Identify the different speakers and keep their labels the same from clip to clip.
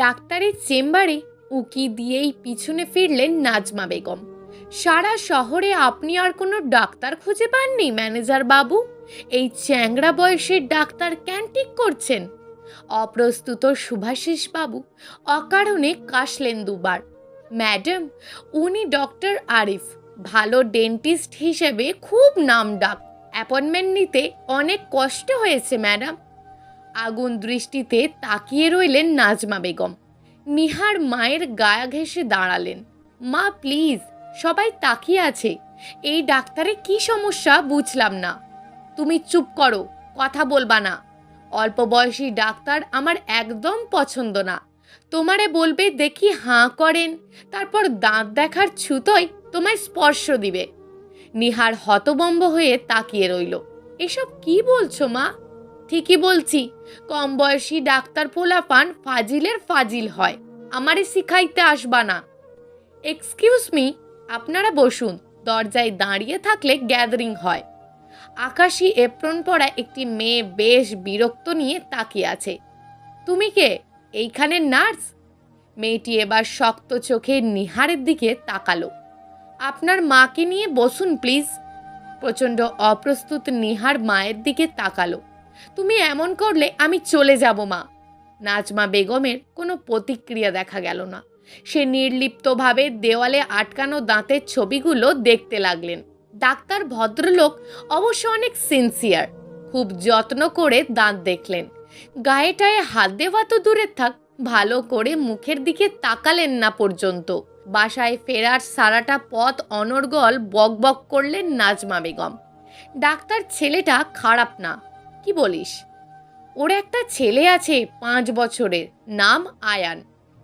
Speaker 1: ডাক্তারের চেম্বারে উকি দিয়েই পিছনে ফিরলেন নাজমা বেগম। সারা শহরে আপনি আর কোনো ডাক্তার খুঁজে পাননি ম্যানেজার বাবু? এই চ্যাংড়া বয়সের ডাক্তার কেন ঠিক করছেন? অপ্রস্তুত শুভাশিস বাবু অকারণে কাশলেন দুবার। ম্যাডাম, উনি ডক্টর আরিফ, ভালো ডেন্টিস্ট হিসেবে খুব নামডাক। অ্যাপয়েন্টমেন্ট নিতে অনেক কষ্ট হয়েছে ম্যাডাম। আগুন দৃষ্টিতে তাকিয়ে রইলেন নাজমা বেগম। নিহার মায়ের গায়ে ঘেঁষে দাঁড়ালেন। মা প্লিজ, সবাই তাকিয়ে আছে, এই ডাক্তারে কি সমস্যা বুঝলাম না। তুমি চুপ করো, কথা বলবা না। অল্প বয়সী ডাক্তার আমার একদম পছন্দ না। তোমারে বলবে দেখি হাঁ করেন, তারপর দাঁত দেখার ছুতোয় তোমায় স্পর্শ দিবে। নিহার হতবম্ব হয়ে তাকিয়ে রইল। এসব কি বলছো মা? ঠিকই বলছি, কম বয়সী ডাক্তার পোলাপান ফাজিলের ফাজিল হয়, আমারে শিখাইতে আসবা না। এক্সকিউজ মি, আপনারা বসুন, দরজায় দাঁড়িয়ে থাকলে গ্যাদারিং হয়। আকাশী এপ্রন পরা একটি মেয়ে বেশ বিরক্ত নিয়ে তাকিয়ে আছে। তুমি কে? এইখানের নার্স? মেয়েটি এবার শক্ত চোখে নিহারের দিকে তাকালো। আপনার মাকে নিয়ে বসুন প্লিজ। প্রচণ্ড অপ্রস্তুত নিহার মায়ের দিকে তাকালো। তুমি এমন করলে আমি চলে যাব মা। নাজমা বেগমের কোনো প্রতিক্রিয়া দেখা গেল না। সে নির্লিপ্তভাবে দেওয়ালে আটকানো দাঁতের ছবিগুলো দেখতে লাগলেন। ডাক্তার ভদ্রলোক অবশ্য অনেক সিনসিয়ার, খুব যত্ন করে দাঁত দেখলেন। গায়েটায় হাত দেওয়া তো দূরের থাক, ভালো করে মুখের দিকে তাকালেন না পর্যন্ত। বাসায় ফেরার সারাটা পথ অনর্গল বকবক করলেন নাজমা বেগম। ডাক্তার ছেলেটা খারাপ না, কি বলিস? ওর একটা ছেলে আছে 5 বছরের, নাম আয়ান।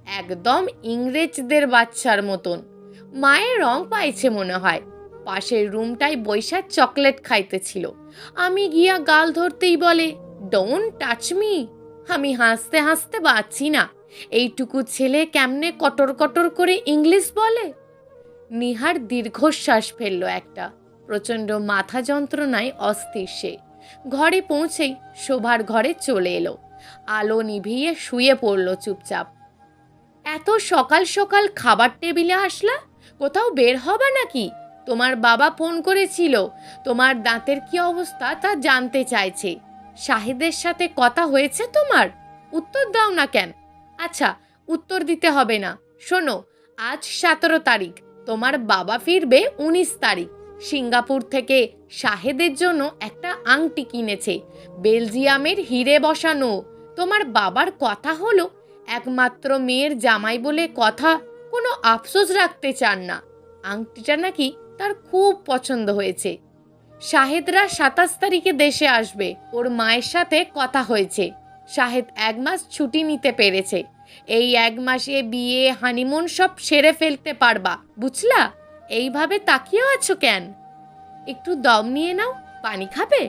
Speaker 1: একদম ইংরেজদের বাচ্চার মতন। মায়ের রং পাইছে মনে হয়। পাশের রুমটায় বৈশা চকলেট খাইতেছিল। আমি গিয়া গাল ধরতেই বলে ডোন্ট টাচ মি। আমি হাসতে হাসতে বাঁচি না। এইটুকু ছেলে কেমনে কটর কটর করে ইংলিশ বলে? নিহার দীর্ঘশ্বাস ফেলল একটা। প্রচণ্ড মাথা যন্ত্রণায় অস্থির সে। ঘরে পৌঁছেই শোভার ঘরে চলে এলো। আলো নিভিয়ে শুয়ে পড়ল চুপচাপ। এত সকাল সকাল খাবার টেবিলে আসলা? কোথাও বের হবা নাকি? তোমার বাবা ফোন করেছিল, তোমার দাঁতের কি অবস্থা তা জানতে চাইছে। শাহিদের সাথে কথা হয়েছে তোমার? উত্তর দাও না কেন? আচ্ছা, উত্তর দিতে হবে না। শোনো, আজ 17 তারিখ, তোমার বাবা ফিরবে 19 তারিখ। সিঙ্গাপুর থেকে শাহেদের জন্য একটা আংটি কিনেছে, বেলজিয়ামের হিরে বসানো। তোমার বাবার কথা হলো একমাত্র মেয়ের জামাই বলে কথা, কোনো আফসোস রাখতে চান না। আংটিটা নাকি তার খুব পছন্দ হয়েছে। শাহেদরা 27 তারিখে দেশে আসবে, ওর মায়ের সাথে কথা হয়েছে। শাহেদ 1 মাস ছুটি নিতে পেরেছে। এই 1 মাসে বিয়ে হানিমুন সব সেরে ফেলতে পারবা, বুঝলা? এইভাবে তাকিয়ে আছো কেন? একটু দম নিয়ে নাও, পানি খাবে?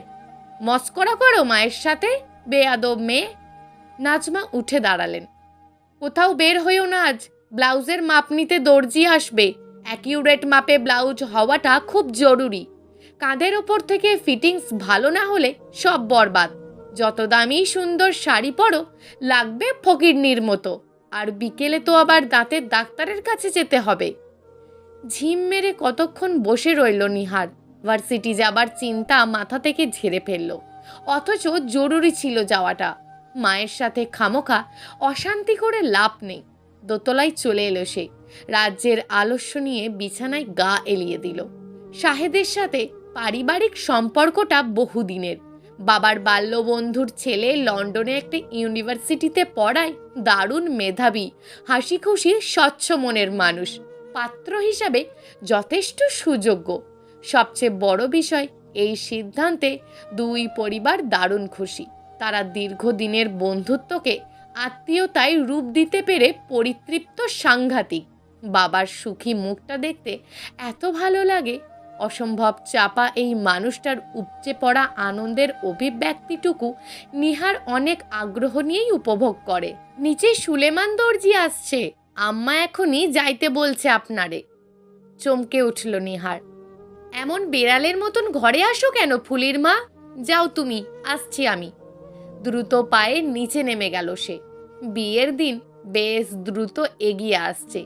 Speaker 1: মস্করা করো মায়ের সাথে, বেয়াদব মেয়ে। নাজমা উঠে দাঁড়ালেন। কোথাও বের হইও না আজ, ব্লাউজের মাপ নিতে দর্জি আসবে। অ্যাকিউরেট মাপে ব্লাউজ হওয়াটা খুব জরুরি। কাঁধের ওপর থেকে ফিটিংস ভালো না হলে সব বরবাদ। যত দামি সুন্দর শাড়ি পরো লাগবে ফকিরনির মতো। আর বিকেলে তো আবার দাঁতের ডাক্তারের কাছে যেতে হবে। ঝিম মেরে কতক্ষণ বসে রইল নিহার। ভার্সিটি যাবার চিন্তা মাথা থেকে ঝেড়ে ফেলল, অথচ জরুরি ছিল যাওয়াটা। মায়ের সাথে খামোখা অশান্তি করে লাভ নেই। দোতলায় চলে এলো সে। রাজ্যের আলস্য নিয়ে বিছানায় গা এলিয়ে দিল। শাহেদের সাথে পারিবারিক সম্পর্কটা বহুদিনের। বাবার বাল্যবন্ধুর ছেলে লন্ডনে একটা ইউনিভার্সিটিতে পড়ায়, দারুণ মেধাবী, হাসি খুশি স্বচ্ছ মনের মানুষ। পাত্র হিসাবে যথেষ্ট সুযোগ্য। সবচেয়ে বড় বিষয়, এই সিদ্ধান্তে 2 পরিবার দারুণ খুশি। তারা দীর্ঘদিনের বন্ধুত্বকে আত্মীয়তায় রূপ দিতে পেরে পরিতৃপ্ত। সাংঘাতিক। বাবার সুখী মুখটা দেখতে এত ভালো লাগে। অসম্ভব চাপা এই মানুষটার উপচে পড়া আনন্দের অভিব্যক্তিটুকু নিহার অনেক আগ্রহ নিয়েই উপভোগ করে। নিচে সুলেমান দর্জি আসছে, আম্মা এখনই যাইতে বলছে আপনারে। চমকে উঠল নিহার। এমন বেড়ালের মতন ঘরে আসো কেন ফুলির মা? যাও তুমি, আসছি আমি। দ্রুত পায়ে নিচে নেমে গেল সে। বিয়ের দিন বেশ দ্রুত এগিয়ে আসছে।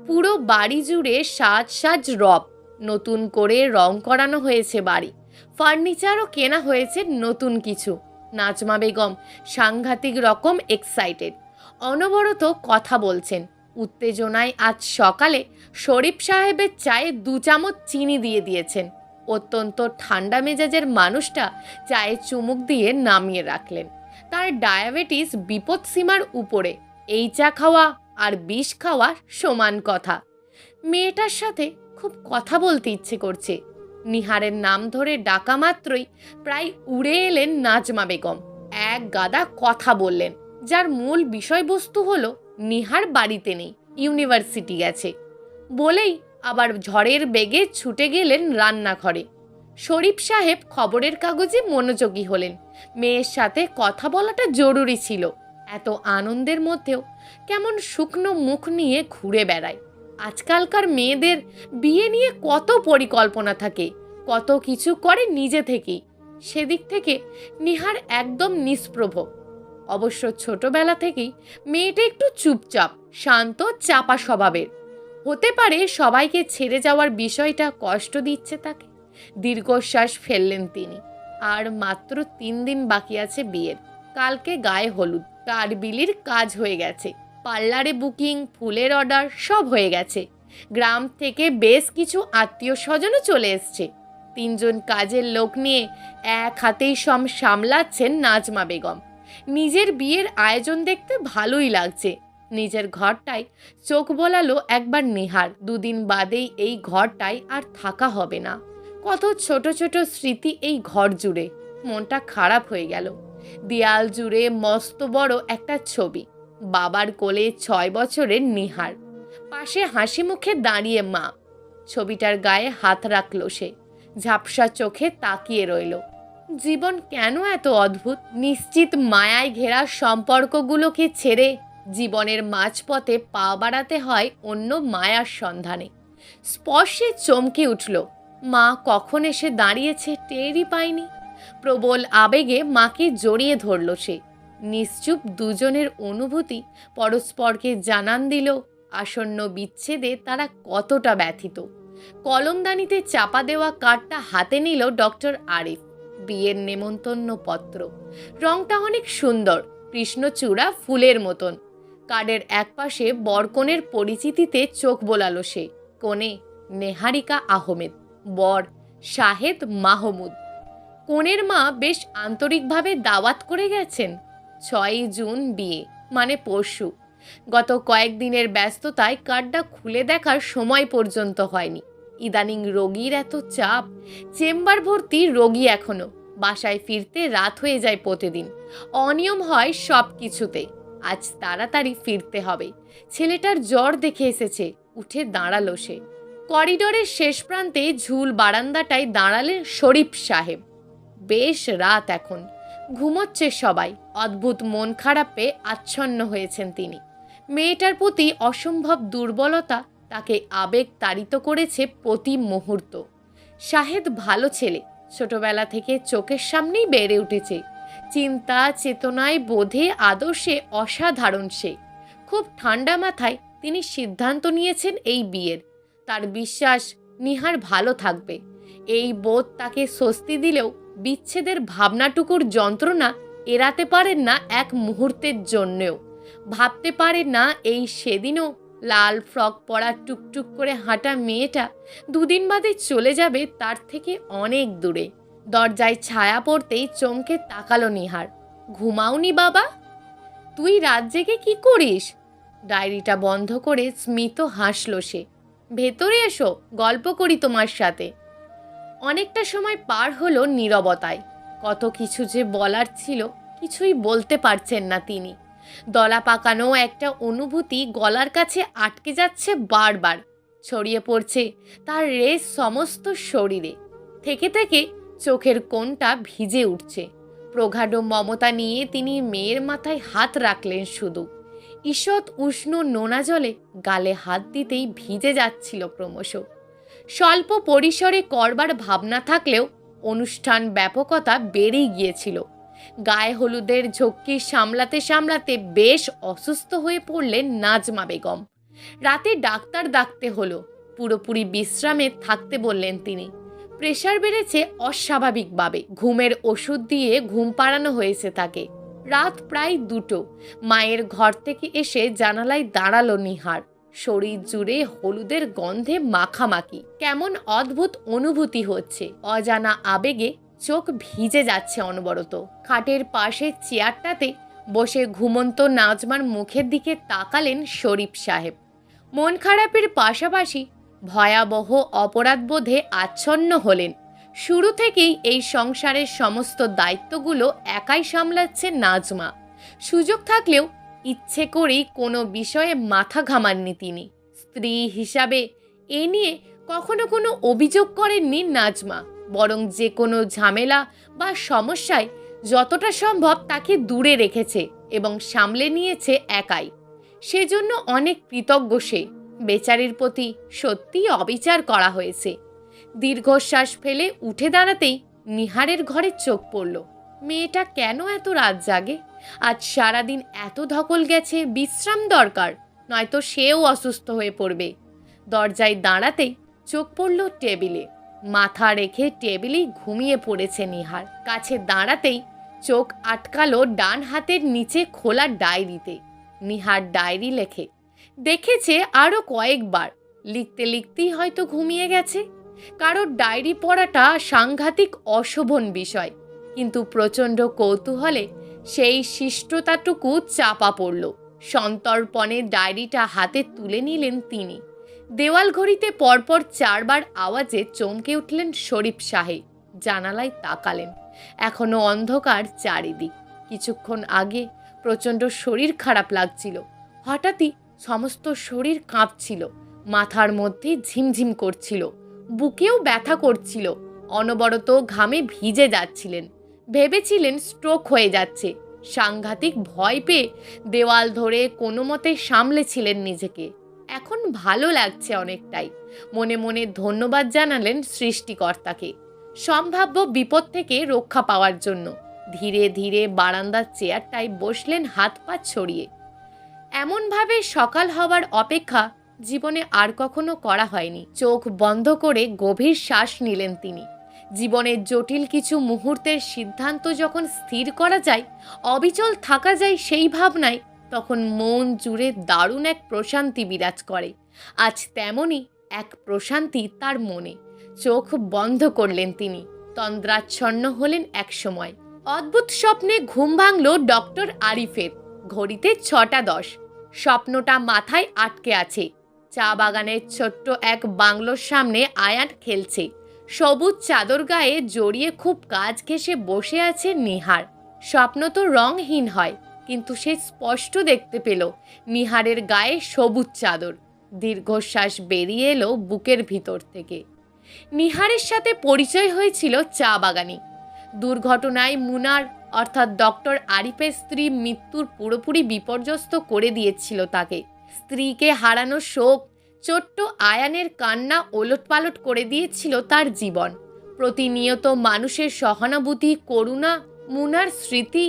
Speaker 1: পুরো বাড়ি জুড়ে সাজ সাজ রব। নতুন করে রং করানো হয়েছে বাড়ি, ফার্নিচারও কেনা হয়েছে নতুন কিছু। নাজমা বেগম সাংঘাতিক রকম এক্সাইটেড, অনবরত কথা বলছেন। উত্তেজনায় আজ সকালে শরীফ সাহেবের চায়ে 2 চামচ চিনি দিয়ে দিয়েছেন। অত্যন্ত ঠান্ডা মেজাজের মানুষটা চায়ে চুমুক দিয়ে নামিয়ে রাখলেন। তার ডায়াবেটিস বিপদসীমার উপরে, এই চা খাওয়া আর বিষ খাওয়া সমান কথা। মেয়েটার সাথে খুব কথা বলতে ইচ্ছে করছে। নিহারের নাম ধরে ডাকা মাত্রই প্রায় উড়ে এলেন নাজমা বেগম। এক গাদা কথা বললেন, যার মূল বিষয়বস্তু হলো নিহার বাড়িতে নেই, ইউনিভার্সিটি গেছে। বলেই আবার ঝড়ের বেগে ছুটে গেলেন রান্নাঘরে। শরীফ সাহেব খবরের কাগজে মনোযোগী হলেন। মেয়ের সাথে কথা বলাটা জরুরি ছিল। এত আনন্দের মধ্যেও কেমন শুকনো মুখ নিয়ে ঘুরে বেড়ায়। আজকালকার মেয়েদের বিয়ে নিয়ে কত পরিকল্পনা থাকে, কত কিছু করে নিজে থেকেই। সেদিক থেকে নিহার একদম নিষ্প্রভ। অবশ্য ছোটবেলা থেকেই মেয়েটা একটু চুপচাপ, শান্ত, চাপা স্বভাবের। হতে পারে সবাইকে ছেড়ে যাওয়ার বিষয়টা কষ্ট দিচ্ছে তাকে। দীর্ঘশ্বাস ফেললেন তিনি। আর মাত্র 3 দিন বাকি আছে বিয়ের। কালকে গায়ে হলুদ, কাঠবিলির কাজ হয়ে গেছে, পার্লারে বুকিং, ফুলের অর্ডার সব হয়ে গেছে। গ্রাম থেকে বেশ কিছু আত্মীয় স্বজনও চলে এসছে। 3 জন কাজের লোক নিয়ে এক হাতেই সব সামলাচ্ছেন নাজমা বেগম। নিজের বিয়ের আয়োজন দেখতে ভালোই লাগছে। নিজের ঘরটাই চোখ বোলালো একবার নিহার। 2 দিন বাদেই এই ঘরটাই আর থাকা হবে না। কত ছোট ছোট স্মৃতি এই ঘর জুড়ে। মনটা খারাপ হয়ে গেল। দেয়াল জুড়ে মস্ত বড় একটা ছবি, বাবার কোলে 6 বছরের নিহার, পাশে হাসি মুখে দাঁড়িয়ে মা। ছবিটার গায়ে হাত রাখল সে, ঝাপসা চোখে তাকিয়ে রইল। জীবন কেন এত অদ্ভুত! নিশ্চিত মায়ায় ঘেরা সম্পর্কগুলোকে ছেড়ে জীবনের মাঝপথে পা বাড়াতে হয় অন্য মায়ার সন্ধানে। স্পর্শে চমকে উঠল। মা কখন এসে দাঁড়িয়েছে টেরই পায়নি। প্রবল আবেগে মাকে জড়িয়ে ধরল সে। নিশ্চুপ দুজনের অনুভূতি পরস্পরকে জানান দিল আসন্ন বিচ্ছেদে তারা কতটা ব্যথিত। কলমদানিতে চাপা দেওয়া কার্ডটা হাতে নিল ডক্টর আরিফ। বিয়ের নেমন্তন্ন পত্র। রংটা অনেক সুন্দর, কৃষ্ণচূড়া ফুলের মতন। কার্ডের একপাশে বরকনের পরিচিতিতে চোখ বোলালো সে। কনে নেহারিকা আহমেদ, বর শাহেদ মাহমুদ। কনের মা বেশ আন্তরিকভাবে দাওয়াত করে গেছেন। 6 জুন বিয়ে, মানে পরশু। গত কয়েকদিনের ব্যস্ততায় কার্ডটা খুলে দেখার সময় পর্যন্ত হয়নি। ইদানিং রোগীর এত চাপ, চেম্বার ভর্তি রোগী এখনো। বাসায় ফিরতে রাত হয়ে যায় প্রতিদিন। অনিয়ম হয় সব কিছুতে। আজ তাড়াতাড়ি ফিরতে হবে। ছেলেটার জ্বর দেখে এসেছে। উঠে দাঁড়ালো সে। করিডোরের শেষ প্রান্তে ঝুল বারান্দাটায় দাঁড়ালেন শরীফ সাহেব। বেশ রাত এখন, ঘুমোচ্ছে সবাই। অদ্ভুত মন খারাপে আচ্ছন্ন হয়েছেন তিনি। মেয়েটার প্রতি অসম্ভব দুর্বলতা তাকে আবেগ তাড়িত করেছে প্রতি মুহূর্ত। শাহেদ ভালো ছেলে, ছোটবেলা থেকে চোখের সামনেই বেড়ে উঠেছে। চিন্তা, চেতনায়, বোধে, আদর্শে অসাধারণ সে। খুব ঠান্ডা মাথায় তিনি সিদ্ধান্ত নিয়েছেন এই বিয়ের। তার বিশ্বাস নিহার ভালো থাকবে। এই বোধ তাকে স্বস্তি দিলেও বিচ্ছেদের ভাবনাটুকুর যন্ত্রণা এড়াতে পারেন না এক মুহূর্তের জন্যেও। ভাবতে পারেন না এই সেদিনও লাল ফ্রক পরা টুকটুক করে হাঁটা মেয়েটা 2 দিন বাদে চলে যাবে তার থেকে অনেক দূরে। দরজায় ছায়া পড়তেই চমকে তাকালো নিহার। ঘুমাওনি বাবা? তুই রাত জেগে কি করিস? ডায়েরিটা বন্ধ করে স্মিত হাসল সে। ভেতরে এসো, গল্প করি তোমার সাথে। অনেকটা সময় পার হলো নীরবতায়। কত কিছু যে বলার ছিল, কিছুই বলতে পারছেন না তিনি। দলা পাকানো একটা অনুভূতি গলার কাছে আটকে যাচ্ছে, বারবার ছড়িয়ে পড়ছে তার রেশ সমস্ত শরীরে। থেকে থেকে চোখের কোণটা ভিজে উঠছে। প্রগাঢ় মমতা নিয়ে তিনি মেয়ের মাথায় হাত রাখলেন শুধু। ঈষৎ উষ্ণ নোনা জলে গালে হাত দিতেই ভিজে যাচ্ছিল ক্রমশ। স্বল্প পরিসরে করবার ভাবনা থাকলেও অনুষ্ঠান ব্যাপকতা বেড়েই গিয়েছিল। গায়ে হলুদের ঝক্কি সামলাতে সামলাতে বেশ অসুস্থ হয়ে পড়লেন নাজমা বেগম। রাতে ডাক্তার ডাকতে হলো, পুরোপুরি বিশ্রামে থাকতে বললেন তিনি। প্রেশার বেড়েছে অস্বাভাবিকভাবে, ঘুমের ওষুধ দিয়ে ঘুম পাড়ানো হয়েছে তাকে। রাত প্রায় 2টো। মায়ের ঘর থেকে এসে জানালায় দাঁড়ালো নিহার। শরীর জুড়ে হলুদের গন্ধে মাখামাখি, কেমন অদ্ভুত অনুভূতি হচ্ছে। অজানা আবেগে চোখ ভিজে যাচ্ছে অনবরত। খাটের পাশে চেয়ারটাতে বসে ঘুমন্ত নাজমার মুখের দিকে তাকালেন শরীফ সাহেব। মন খারাপের পাশাপাশি ভয়াবহ অপরাধবোধে আচ্ছন্ন হলেন। শুরু থেকেই এই সংসারের সমস্ত দায়িত্বগুলো একাই সামলাচ্ছে নাজমা। সুযোগ থাকলেও ইচ্ছে করেই কোনো বিষয়ে মাথা ঘামাননি তিনি। স্ত্রী হিসাবে এ নিয়ে কখনো কোনো অভিযোগ করেননি নাজমা, বরং যে কোনো ঝামেলা বা সমস্যায় যতটা সম্ভব তাকে দূরে রেখেছে এবং সামলে নিয়েছে একাই। সেজন্য অনেক কৃতজ্ঞ সে। বেচারির প্রতি সত্যিই অবিচার করা হয়েছে। দীর্ঘশ্বাস ফেলে উঠে দাঁড়াতেই নিহারের ঘরে চোখ পড়ল। মেয়েটা কেন এত রাত জাগে? আজ সারাদিন এত ধকল গেছে, বিশ্রাম দরকার, নয়তো সেও অসুস্থ হয়ে পড়বে। দরজায় দাঁড়াতেই চোখ পড়ল টেবিলে। মাথা রেখে টেবিলেই ঘুমিয়ে পড়েছে নিহার। কাছে দাঁড়াতেই চোখ আটকালো ডান হাতের নিচে খোলা ডায়েরিতে। নিহার ডায়েরি লেখে। দেখেছে আরও কয়েকবার, লিখতে লিখতেই হয়তো ঘুমিয়ে গেছে। কারোর ডায়েরি পড়াটা সাংঘাতিক অশোভন বিষয়, কিন্তু প্রচণ্ড কৌতূহলে সেই শিষ্টতাটুকু চাপা পড়ল। সন্তর্পণে ডায়েরিটা হাতে তুলে নিলেন তিনি। দেওয়াল ঘড়িতে পরপর 4বার আওয়াজে চমকে উঠলেন শরীফ সাহেব। জানালায় তাকালেন। এখনো অন্ধকার চারিদিক। কিছুক্ষণ আগে প্রচণ্ড শরীর খারাপ লাগছিল। হঠাৎই সমস্ত শরীর কাঁপছিল, মাথার মধ্যে ঝিমঝিম করছিল, বুকেও ব্যথা করছিল। অনবরত ঘামে ভিজে যাচ্ছিলেন। ভেবেছিলেন স্ট্রোক হয়ে যাচ্ছে। সাংঘাতিক ভয় পেয়ে দেওয়াল ধরে কোনো মতে সামলেছিলেন নিজেকে। এখন ভালো লাগছে অনেকটাই। মনে মনে ধন্যবাদ জানালেন সৃষ্টিকর্তাকে সম্ভাব্য বিপদ থেকে রক্ষা পাওয়ার জন্য। ধীরে ধীরে বারান্দার চেয়ারটায় বসলেন হাত পা ছড়িয়ে। এমনভাবে সকাল হওয়ার অপেক্ষা জীবনে আর কখনো করা হয়নি। চোখ বন্ধ করে গভীর শ্বাস নিলেন তিনি। জীবনের জটিল কিছু মুহূর্তের সিদ্ধান্ত যখন স্থির করা যায়, অবিচল থাকা যায় সেই ভাবনায়, তখন মন জুড়ে দারুণ এক প্রশান্তি বিরাজ করে। আজ তেমনই এক প্রশান্তি তার মনে। চোখ বন্ধ করলেন তিনি। তন্দ্রাচ্ছন্ন হলেন এক সময়। অদ্ভুত স্বপ্নে ঘুম ভাঙল ডক্টর আরিফের। ঘড়িতে 6টা 10। স্বপ্নটা মাথায় আটকে আছে। চা বাগানের ছোট্ট এক বাংলোর সামনে আয়ান খেলছে। সবুজ চাদর গায়ে জড়িয়ে খুব কাজ ঘেঁষে বসে আছে নিহার। স্বপ্ন তো রংহীন হয়, কিন্তু সে স্পষ্ট দেখতে পেল নিহারের গায়ে সবুজ চাদর। দীর্ঘশ্বাস বেরিয়ে এলো বুকের ভিতর থেকে। নিহারের সাথে পরিচয় হয়েছিল চা বাগানে। দুর্ঘটনায় মুনার অর্থাৎ ডক্টর আরিফের স্ত্রী মৃত্যুর পুরোপুরি বিপর্যস্ত করে দিয়েছিল তাকে। স্ত্রীকে হারানোর শোক, ছোট্ট আয়ানের কান্না ওলটপালট করে দিয়েছিল তার জীবন। প্রতিনিয়ত মানুষের সহানুভূতি, করুণা, মুনার স্মৃতি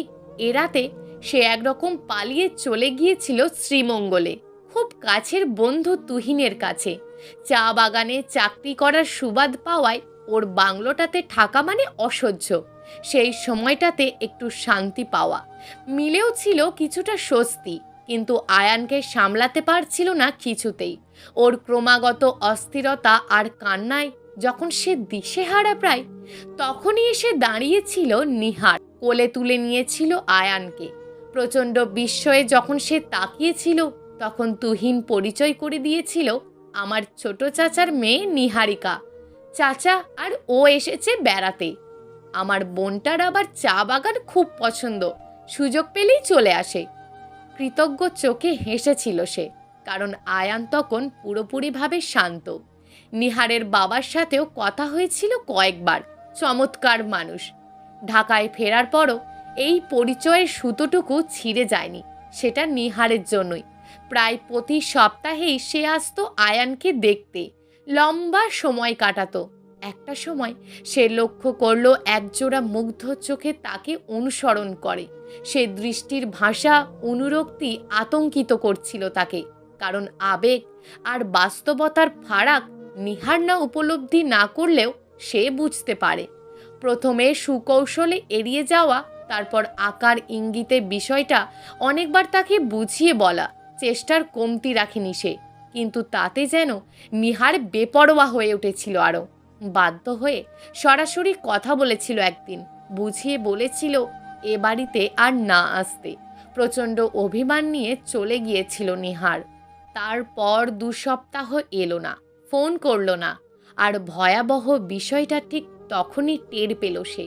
Speaker 1: এড়াতে সে একরকম পালিয়ে চলে গিয়েছিল শ্রীমঙ্গলে, খুব কাছের বন্ধু তুহিনের কাছে। চা বাগানে চাকরি করার সুবাদ পাওয়ায় ওর বাংলোটাতে থাকা মানে অসহ্য। সেই সময়টাতে একটু শান্তি পাওয়া মিলেও ছিল কিছুটা স্বস্তি, কিন্তু আয়ানকে সামলাতে পারছিল না কিছুতেই। ওর ক্রমাগত অস্থিরতা আর কান্নায় যখন সে দিশেহারা প্রায়, তখনই এসে দাঁড়িয়েছিল নিহার। কোলে তুলে নিয়েছিল আয়ানকে। প্রচণ্ড বিস্ময়ে যখন সে তাকিয়েছিল, তখন তুহিন পরিচয় করে দিয়েছিল আমার ছোট চাচার মেয়ে নিহারিকা। চাচা আর ও এসেছে বেড়াতে। আমার বোনটার আবার চা বাগান খুব পছন্দ, সুযোগ পেলেই চলে আসে। কৃতজ্ঞ চোখে হেসেছিল সে, কারণ আয়ান তখন পুরোপুরিভাবে শান্ত। নিহারের বাবার সাথেও কথা হয়েছিল কয়েকবার। চমৎকার মানুষ। ঢাকায় ফেরার পরও এই পরিচয়ের সুতোটুকু ছিঁড়ে যায়নি। সেটা নিহারের জন্যই। প্রায় প্রতি সপ্তাহেই সে আসতো আয়ানকে দেখতে। লম্বা সময় কাটাতো। একটা সময় সে লক্ষ্য করলো একজোড়া মুগ্ধ চোখে তাকে অনুসরণ করে। সে দৃষ্টির ভাষা অনুরক্তি আতঙ্কিত করছিল তাকে, কারণ আবেগ আর বাস্তবতার ফারাক নিহার না উপলব্ধি না করলেও সে বুঝতে পারে। প্রথমে সুকৌশলে এড়িয়ে যাওয়া, তারপর আকার ইঙ্গিতে বিষয়টা অনেকবার তাকে বুঝিয়ে বলা, চেষ্টার কমতি রাখেনি সে। কিন্তু তাতে যেন নিহার বেপরোয়া হয়ে উঠেছিল আরও। বাধ্য হয়ে সরাসরি কথা বলেছিল একদিন, বুঝিয়ে বলেছিল এ বাড়িতে আর না আসতে। প্রচণ্ড অভিমান নিয়ে চলে গিয়েছিল নিহার। তারপর 2 সপ্তাহ এলো না, ফোন করলো না। আর ভয়াবহ বিষয়টা ঠিক তখনই টের পেল সে।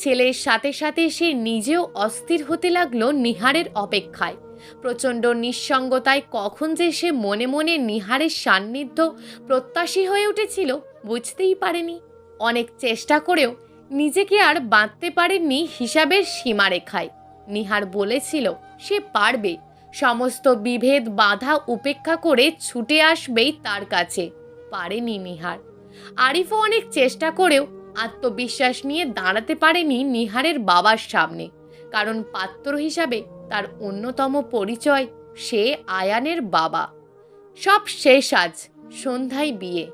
Speaker 1: ছেলের সাথে সাথে সে নিজেও অস্থির হতে লাগলো নিহারের অপেক্ষায়। প্রচণ্ড নিঃসঙ্গতায় কখন যে সে মনে মনে নিহারের সান্নিধ্য প্রত্যাশী হয়ে উঠেছিল বুঝতেই পারেনি। অনেক চেষ্টা করেও নিজেকে আর বাঁধতে পারেননি হিসাবের সীমারেখায়। নিহার বলেছিল সে পারবে, সমস্ত বিভেদ বাধা উপেক্ষা করে ছুটে আসবেই তার কাছে। পারেনি নিহার। আরিফও অনেক চেষ্টা করেও আত্মবিশ্বাস নিয়ে দাঁড়াতে পারেনি নিহারের বাবার সামনে, কারণ পাত্র হিসাবে তার অন্যতম পরিচয় সে আয়ানের বাবা। সব শেষ আজ, সন্ধ্যায় বিয়ে।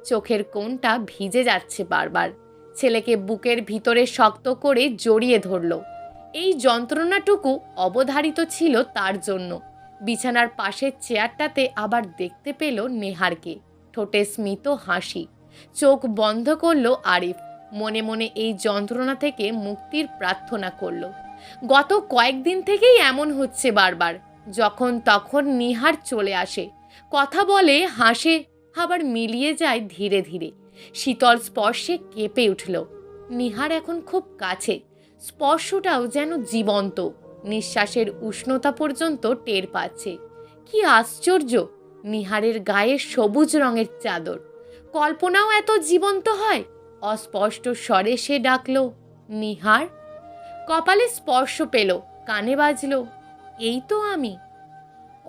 Speaker 1: চোখের কোণটা ভিজে যাচ্ছে বারবার। ছেলেকে বুকের ভিতরে শক্ত করে জড়িয়ে ধরল। এই যন্ত্রণাটুকু অবধারিত ছিল তার জন্য। বিছানার পাশের চেয়ারটাতে আবার দেখতে পেল নেহারকে, ঠোঁটে স্মিত হাসি। চোখ বন্ধ করল আরিফ, মনে মনে এই যন্ত্রণা থেকে মুক্তির প্রার্থনা করল। গত কয়েকদিন থেকেই এমন হচ্ছে বারবার। যখন তখন নিহার চলে আসে, কথা বলে, হাসে, আবার মিলিয়ে যায় ধীরে ধীরে। শীতল স্পর্শে কেঁপে উঠল। নিহার এখন খুব কাছে, স্পর্শটাও যেন জীবন্ত। নিঃশ্বাসের উষ্ণতা পর্যন্ত টের পাচ্ছে। কি আশ্চর্য! নিহারের গায়ে সবুজ রঙের চাদর। কল্পনাও এত জীবন্ত হয়। অস্পষ্ট স্বরে সে ডাকল, নিহার। কপালে স্পর্শ পেল, কানে বাজল, এই তো আমি।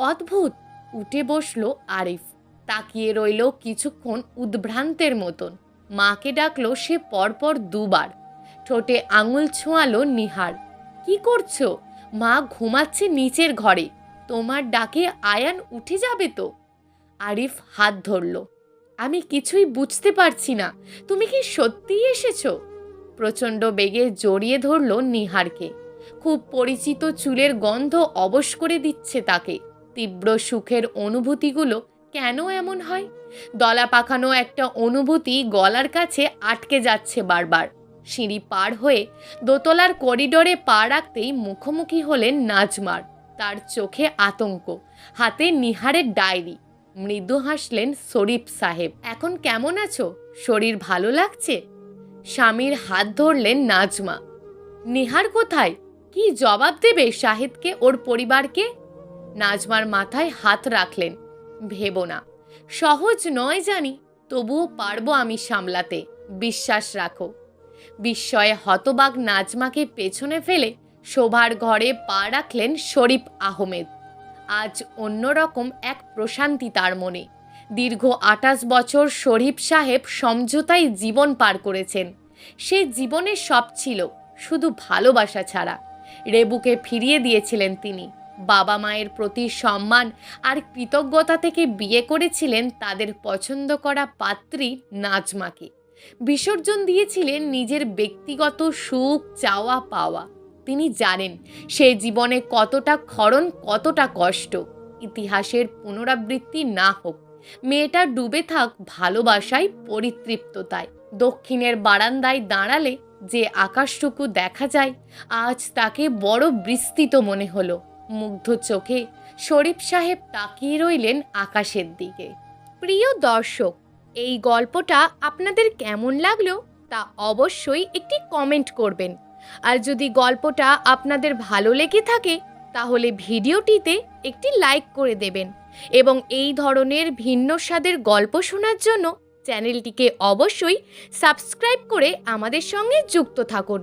Speaker 1: অদ্ভুত। উঠে বসল আরিফ, তাকিয়ে রইল কিছুক্ষণ উদ্ভ্রান্তের মতন। মাকে ডাকলো সে পরপর 2 বার। ঠোঁটে আঙুল ছোঁয়ালো নিহার। কি করছো? মা ঘুমাচ্ছে নিচের ঘরে, তোমার ডাকে আয়ান উঠে যাবে তো। আরিফ হাত ধরল। আমি কিছুই বুঝতে পারছি না, তুমি কি সত্যিই এসেছো? প্রচণ্ড বেগে জড়িয়ে ধরল নিহারকে। খুব পরিচিত চুলের গন্ধ অবশ করে দিচ্ছে তাকে। তীব্র সুখের অনুভূতিগুলো কেন এমন হয়? দলা পাকানো একটা অনুভূতি গলার কাছে আটকে যাচ্ছে বারবার। সিঁড়ি পার হয়ে দোতলার করিডোরে পা রাখতেই মুখোমুখি হলেন নাজমার। তার চোখে আতঙ্ক, হাতে নিহারের ডায়েরি। মৃদু হাসলেন শরীফ সাহেব। এখন কেমন আছো? শরীর ভালো লাগছে? স্বামীর হাত ধরলেন নাজমা। নিহার কোথায়? কি জবাব দেবে শাহেদকে, ওর পরিবারকে? নাজমার মাথায় হাত রাখলেন। ভেবো না, সহজ নয় জানি, তবুও পারবো আমি সামলাতে, বিশ্বাস রাখো। বিস্ময়ে হতবাক নাজমাকে পেছনে ফেলে শোভার ঘরে পা রাখলেন শরীফ আহমেদ। আজ অন্যরকম এক প্রশান্তি তার মনে। দীর্ঘ 28 বছর শরীফ সাহেব সমঝোতায় জীবন পার করেছেন। সে জীবনে সব ছিল, শুধু ভালোবাসা ছাড়া। রেবুকে ফিরিয়ে দিয়েছিলেন তিনি। বাবা মায়ের প্রতি সম্মান আর কৃতজ্ঞতা থেকে বিয়ে করেছিলেন তাদের পছন্দ করা পাত্রী নাজমাকে। বিসর্জন দিয়েছিলেন নিজের ব্যক্তিগত সুখ, চাওয়া পাওয়া। তিনি জানেন সে জীবনে কতটা ক্ষরণ, কতটা কষ্ট। ইতিহাসের পুনরাবৃত্তি না হোক, মেয়েটা ডুবে থাক ভালোবাসায়, পরিতৃপ্ততায়। দক্ষিণের বারান্দায় দাঁড়ালে যে আকাশটুকু দেখা যায়, আজ তাকে বড় বিস্তৃত মনে হলো। মুগ্ধ চোখে শরীফ সাহেব তাকিয়ে রইলেন আকাশের দিকে। প্রিয় দর্শক, এই গল্পটা আপনাদের কেমন লাগলো তা অবশ্যই একটি কমেন্ট করবেন। আর যদি গল্পটা আপনাদের ভালো লেগে থাকে তাহলে ভিডিওটিতে একটি লাইক করে দেবেন এবং এই ধরনের ভিন্ন স্বাদের গল্প শোনার জন্য চ্যানেলটিকে অবশ্যই সাবস্ক্রাইব করে আমাদের সঙ্গে যুক্ত থাকুন।